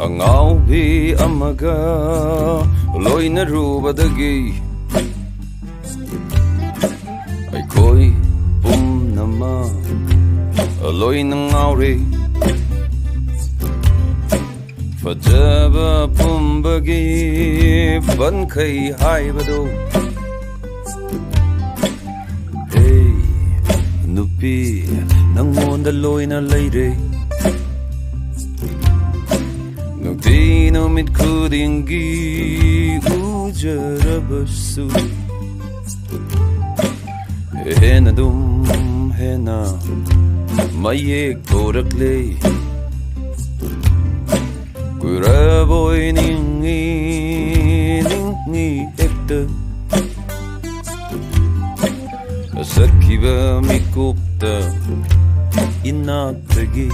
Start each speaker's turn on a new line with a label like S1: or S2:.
S1: Angaubi amaga loina rubadagi ay koi pum nama loina ngauri fajaba pumbagi fan kai haibado hey nupi nangonda loina leire Tino mit kudingi ujarabasu Hena dum hena mayek torakle Kuraboy ningi ekta Sakiba mikupta inatagi